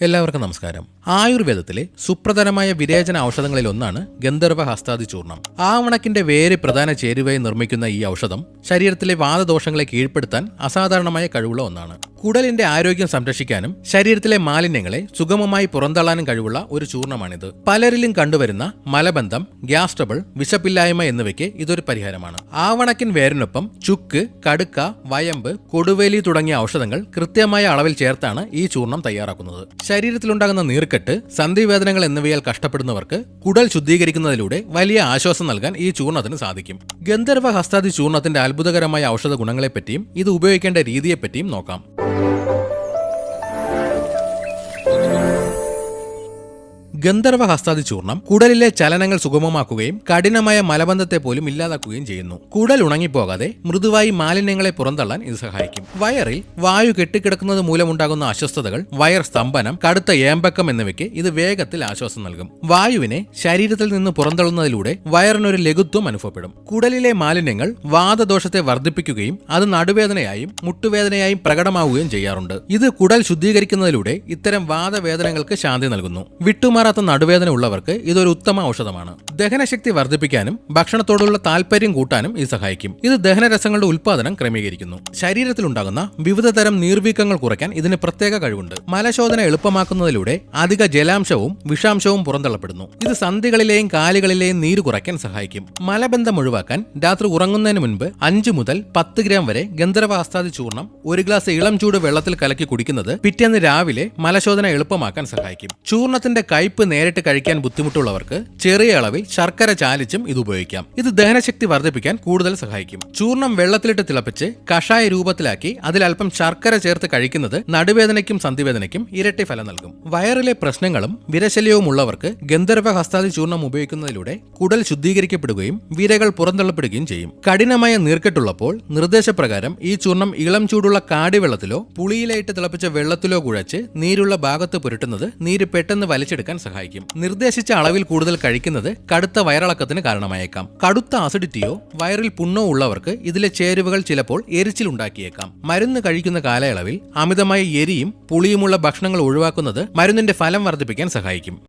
എല്ലാവർക്കും നമസ്കാരം. ആയുർവേദത്തിലെ സുപ്രധാനമായ വിരേചന ഔഷധങ്ങളിൽ ഒന്നാണ് ഗന്ധർവ ഹസ്താദി ചൂർണം. ആവണക്കിന്റെ വേര് പ്രധാന ചേരുവയായി നിർമ്മിക്കുന്ന ഈ ഔഷധം ശരീരത്തിലെ വാതദോഷങ്ങളെ കീഴ്പ്പെടുത്താൻ അസാധാരണമായ കഴിവുള്ള ഒന്നാണ്. കുടലിന്റെ ആരോഗ്യം സംരക്ഷിക്കാനും ശരീരത്തിലെ മാലിന്യങ്ങളെ സുഗമമായി പുറന്തള്ളാനും കഴിവുള്ള ഒരു ചൂർണമാണിത്. പലരിലും കണ്ടുവരുന്ന മലബന്ധം, ഗ്യാസ് ട്രബിൾ, വിശപ്പില്ലായ്മ എന്നിവയ്ക്ക് ഇതൊരു പരിഹാരമാണ്. ആവണക്കിൻ വേരിനൊപ്പം ചുക്ക്, കടുക്ക, വയമ്പ്, കൊടുവേലി തുടങ്ങിയ ഔഷധങ്ങൾ കൃത്യമായ അളവിൽ ചേർത്താണ് ഈ ചൂർണം തയ്യാറാക്കുന്നത്. ശരീരത്തിലുണ്ടാകുന്ന നീർക്കെട്ട്, സന്ധിവേദനകൾ എന്നിവയാൽ കഷ്ടപ്പെടുന്നവർക്ക് കുടൽ ശുദ്ധീകരിക്കുന്നതിലൂടെ വലിയ ആശ്വാസം നൽകാൻ ഈ ചൂർണത്തിന് സാധിക്കും. ഗന്ധർവ ഹസ്താദി ചൂർണത്തിന്റെ അത്ഭുതകരമായ ഔഷധ ഗുണങ്ങളെപ്പറ്റിയും ഇത് ഉപയോഗിക്കേണ്ട രീതിയെപ്പറ്റിയും നോക്കാം. ഗന്ധർവ ഹസ്താദി ചൂർണം കുടലിലെ ചലനങ്ങൾ സുഗമമാക്കുകയും കഠിനമായ മലബന്ധത്തെ പോലും ഇല്ലാതാക്കുകയും ചെയ്യുന്നു. കുടൽ ഉണങ്ങിപ്പോകാതെ മൃദുവായി മാലിന്യങ്ങളെ പുറന്തള്ളാൻ ഇത് സഹായിക്കും. വയറിൽ വായു കെട്ടിക്കിടക്കുന്നത് മൂലമുണ്ടാകുന്ന അസ്വസ്ഥതകൾ, വയർ സ്തംഭനം, കടുത്ത ഏമ്പക്കം എന്നിവയ്ക്ക് ഇത് വേഗത്തിൽ ആശ്വാസം നൽകും. വായുവിനെ ശരീരത്തിൽ നിന്ന് പുറന്തള്ളുന്നതിലൂടെ വയറിനൊരു ലഘുത്വം അനുഭവപ്പെടും. കുടലിലെ മാലിന്യങ്ങൾ വാതദോഷത്തെ വർദ്ധിപ്പിക്കുകയും അത് നടുവേദനയായും മുട്ടുവേദനയായും പ്രകടമാവുകയും ചെയ്യാറുണ്ട്. ഇത് കുടൽ ശുദ്ധീകരിക്കുന്നതിലൂടെ ഇത്തരം വാദവേദനകൾക്ക് ശാന്തി നൽകുന്നു. വിട്ടുമാറാത്ത നടുവേദന ഉള്ളവർക്ക് ഇതൊരു ഉത്തമ ഔഷധമാണ്. ദഹനശക്തി വർദ്ധിപ്പിക്കാനും ഭക്ഷണത്തോടുള്ള താല്പര്യം കൂട്ടാനും ഇത് സഹായിക്കും. ഇത് ദഹനരസങ്ങളുടെ ഉൽപാദനം ക്രമീകരിക്കുന്നു. ശരീരത്തിലുണ്ടാകുന്ന വിവിധ തരം നീർവീക്കങ്ങൾ കുറയ്ക്കാൻ ഇതിന് പ്രത്യേക കഴിവുണ്ട്. മലശോധന എളുപ്പമാക്കുന്നതിലൂടെ അധിക ജലാംശവും വിഷാംശവും പുറന്തള്ളപ്പെടുന്നു. ഇത് സന്ധികളിലെയും കാലുകളിലെയും നീര് കുറയ്ക്കാൻ സഹായിക്കും. മലബന്ധം ഒഴിവാക്കാൻ രാത്രി ഉറങ്ങുന്നതിന് മുൻപ് 5 മുതൽ 10 ഗ്രാം വരെ ഗന്ധർവ ഹസ്താദി ചൂർണം 1 ഗ്ലാസ് ഇളം ചൂട് വെള്ളത്തിൽ കലക്കി കുടിക്കുന്നത് പിറ്റേന്ന് രാവിലെ മലശോധന എളുപ്പമാക്കാൻ സഹായിക്കും. ചൂർണത്തിന്റെ കയ്പ് നേരിട്ട് കഴിക്കാൻ ബുദ്ധിമുട്ടുള്ളവർക്ക് ചെറിയ അളവിൽ ശർക്കര ചാലിച്ചും ഇത് ഉപയോഗിക്കാം. ഇത് ദഹനശക്തി വർദ്ധിപ്പിക്കാൻ കൂടുതൽ സഹായിക്കും. ചൂർണം വെള്ളത്തിലിട്ട് തിളപ്പിച്ച് കഷായ രൂപത്തിലാക്കി അതിലൽപ്പം ശർക്കര ചേർത്ത് കഴിക്കുന്നത് നടുവേദനയ്ക്കും സന്ധിവേദനയ്ക്കും ഇരട്ടി ഫലം നൽകും. വയറിലെ പ്രശ്നങ്ങളും വിരശല്യവും ഉള്ളവർക്ക് ഗന്ധർവ ഹസ്താദി ചൂർണം ഉപയോഗിക്കുന്നതിലൂടെ കുടൽ ശുദ്ധീകരിക്കപ്പെടുകയും വിരകൾ പുറന്തള്ളപ്പെടുകയും ചെയ്യും. കഠിനമായ നീർക്കെട്ടുള്ളപ്പോൾ നിർദ്ദേശപ്രകാരം ഈ ചൂർണം ഇളം ചൂടുള്ള കാടിവെള്ളത്തിലോ പുളിയിലയിട്ട് തിളപ്പിച്ച വെള്ളത്തിലോ കുഴച്ച് നീരുള്ള ഭാഗത്ത് പുരട്ടുന്നത് നീര് പെട്ടെന്ന് വലിച്ചെടുക്കാൻ സഹായിക്കും. നിർദ്ദേശിച്ച അളവിൽ കൂടുതൽ കഴിക്കുന്നത് കടുത്ത വയറിളക്കത്തിന് കാരണമായേക്കാം. കടുത്ത അസിഡിറ്റിയോ വയറിൽ പുണ്ണോ ഉള്ളവർക്ക് ഇതിലെ ചേരുവകൾ ചിലപ്പോൾ എരിച്ചിലുണ്ടാക്കിയേക്കാം. മരുന്ന് കഴിക്കുന്ന കാലയളവിൽ അമിതമായി എരിയും പുളിയുമുള്ള ഭക്ഷണങ്ങൾ ഒഴിവാക്കുന്നത് മരുന്നിന്റെ ഫലം വർദ്ധിപ്പിക്കാൻ സഹായിക്കും.